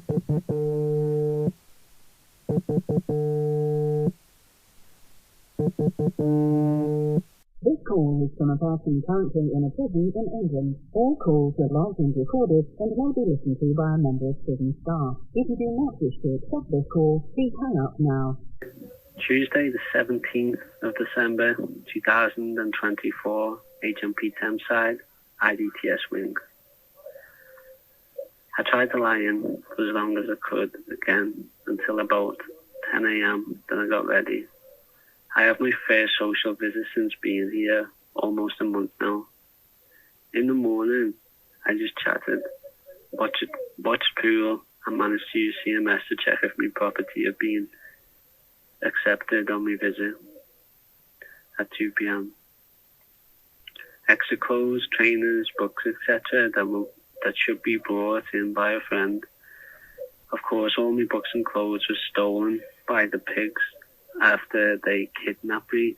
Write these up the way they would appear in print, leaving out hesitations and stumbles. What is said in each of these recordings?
This call is from a person currently in a prison in England. All calls are logged and recorded and may be listened to by a member of prison staff. If you do not wish to accept this call, please hang up now. Tuesday, the 17th of December, 2024, HMP Thameside, IDTS wing. I tried to lie in for as long as I could again until about 10 a.m. Then I got ready. I have my first social visit since being here, almost a month now. In the morning, I just chatted, watched pool, and managed to use CMS to check if my property had been accepted on my visit at 2 p.m. Extra clothes, trainers, books, etc. that should be brought in by a friend. Of course, all my books and clothes were stolen by the pigs after they kidnapped me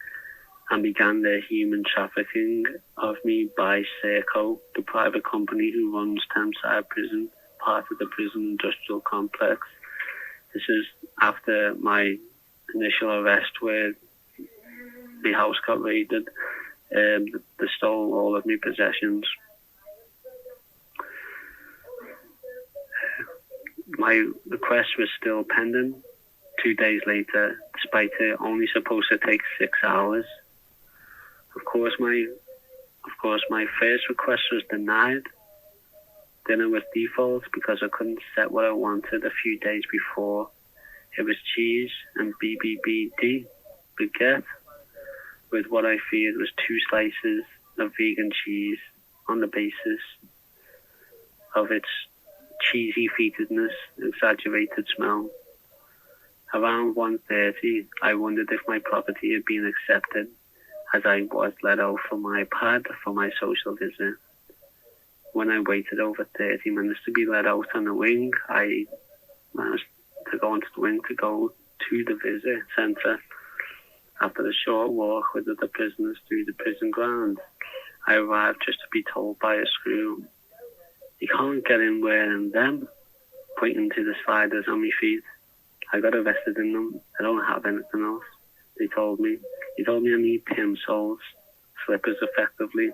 and began their human trafficking of me by Serco, the private company who runs Thameside Prison, part of the prison industrial complex. This is after my initial arrest where the house got raided. They stole all of my possessions. My request was still pending 2 days later, despite it only supposed to take 6 hours. Of course, my first request was denied. Then it was default because I couldn't set what I wanted a few days before. It was cheese and BBBD, baguette, with what I feared was 2 slices of vegan cheese on the basis of its cheesy fetidness, exaggerated smell. Around 1:30, I wondered if my property had been accepted, as I was let out from my pad for my social visit. When I waited over 30 minutes to be let out on the wing, I managed to go into the wing to go to the visit centre. After a short walk with other prisoners through the prison grounds, I arrived just to be told by a screw, "You can't get in wearing them," pointing to the sliders on my feet. I got arrested in them. I don't have anything else. He told me I need pin soles, slippers effectively.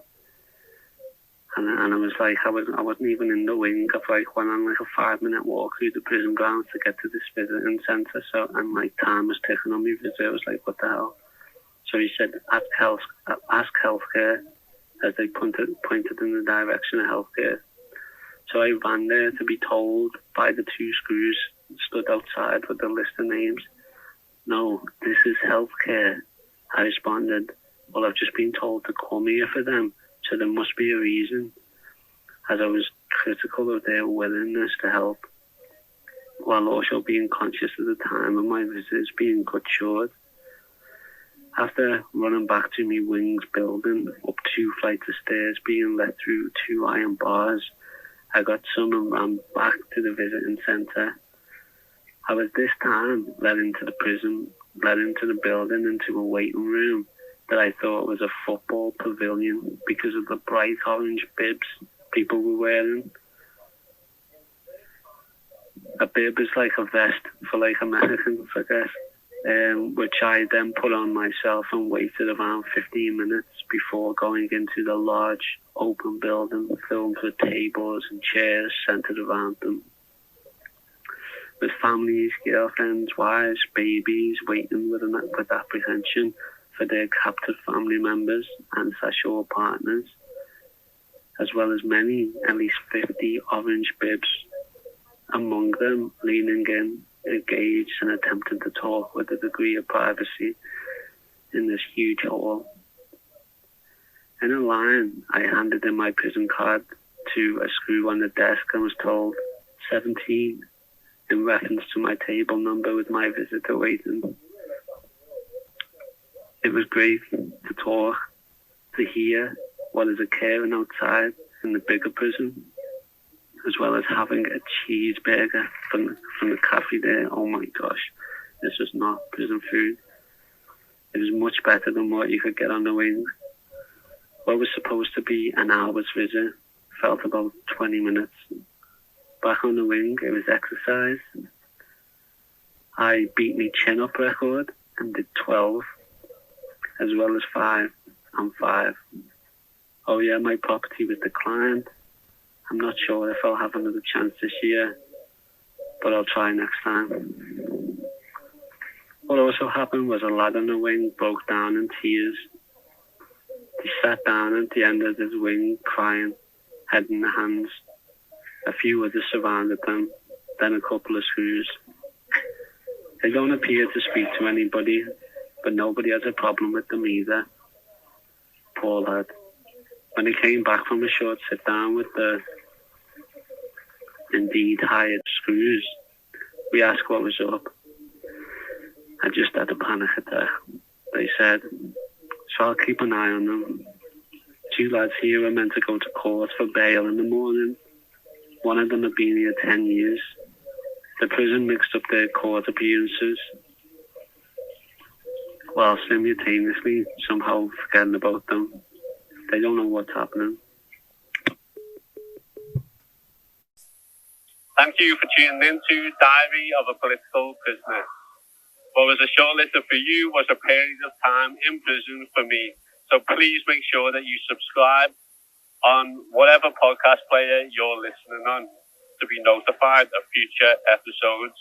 And I was like, I wasn't even in the wing. I went on like a 5-minute walk through the prison grounds to get to this visiting centre. So, and like time was ticking on my visit. I was like, what the hell? So he said, ask healthcare, as they pointed in the direction of healthcare. So I ran there to be told by the 2 screws stood outside with a list of names. "No, this is healthcare." I responded, "Well, I've just been told to come here for them, so there must be a reason," as I was critical of their willingness to help, while also being conscious of the time of my visits being cut short. After running back to my wings building, up 2 flights of stairs, being let through 2 iron bars, I got some and ran back to the visiting centre. I was this time led into the building, into a waiting room that I thought was a football pavilion because of the bright orange bibs people were wearing. A bib is like a vest for like Americans, I guess, which I then put on myself and waited around 15 minutes before going into the large open building filled with tables and chairs centered around them, with families, girlfriends, wives, babies waiting with apprehension for their captive family members and sexual partners, as well as many, at least 50 orange bibs, among them leaning in, engaged and attempting to talk with a degree of privacy in this huge hall. In a line, I handed in my prison card to a screw on the desk and was told 17 in reference to my table number with my visitor waiting. It was great to talk, to hear what is occurring outside in the bigger prison, as well as having a cheeseburger from the cafe there. Oh my gosh, this was not prison food. It was much better than what you could get on the wing. What was supposed to be an hour's visit felt about 20 minutes. Back on the wing, it was exercise. I beat my chin-up record and did 12, as well as 5 and 5. Oh yeah, my property was declined. I'm not sure if I'll have another chance this year, but I'll try next time. What also happened was a lad on the wing broke down in tears. He sat down at the end of his wing crying, head in the hands. A few others surrounded them, then a couple of screws. They don't appear to speak to anybody, but nobody has a problem with them either. Poor lad. When he came back from a short sit down with the indeed hired screws, we asked what was up. I just had a panic attack, they said, so I'll keep an eye on them. 2 lads here are meant to go to court for bail in the morning. One of them had been here 10 years. The prison mixed up their court appearances, while simultaneously somehow forgetting about them. They don't know what's happening. Thank you for tuning in to Diary of a Political Prisoner. What was a short letter for you was a period of time in prison for me. So please make sure that you subscribe on whatever podcast player you're listening on to be notified of future episodes.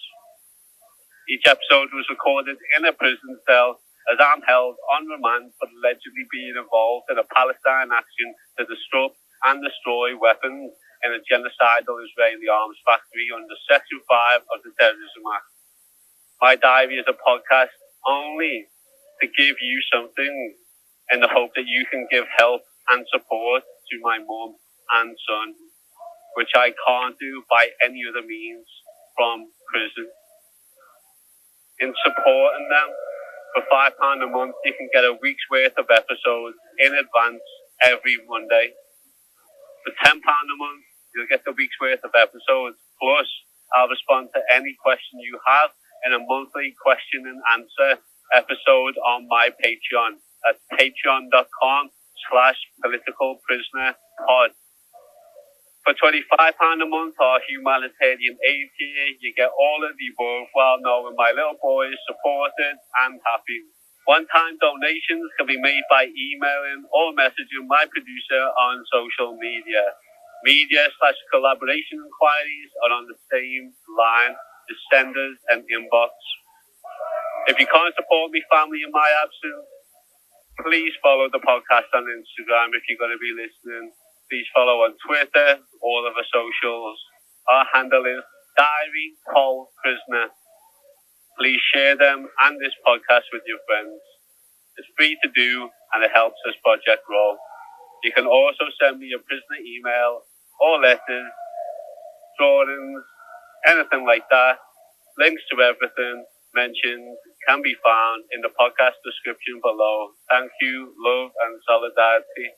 Each episode was recorded in a prison cell as I'm held on remand for allegedly being involved in a Palestine action to disrupt and destroy weapons in a genocidal Israeli arms factory under Section 5 of the Terrorism Act. My diary is a podcast only to give you something in the hope that you can give help and support to my mum and son, which I can't do by any other means from prison. In supporting them, for £5 a month, you can get a week's worth of episodes in advance every Monday. For £10 a month, you'll get the week's worth of episodes. Plus, I'll respond to any question you have in a monthly question and answer episode on my Patreon. That's patreon.com/politicalprisonerpod. For £25 a month, our humanitarian aid tier, you get all of the above while knowing my little boy is supported and happy. One-time donations can be made by emailing or messaging my producer on social media. Media/collaboration inquiries are on the same line as senders and inbox. If you can't support me family in my absence, please follow the podcast on Instagram if you're going to be listening. Please follow on Twitter, all of our socials. Our handle is Diary Pol Prisoner. Please share them and this podcast with your friends. It's free to do and it helps this project grow. You can also send me a prisoner email or letters, drawings, anything like that. Links to everything mentioned can be found in the podcast description below. Thank you, love and solidarity.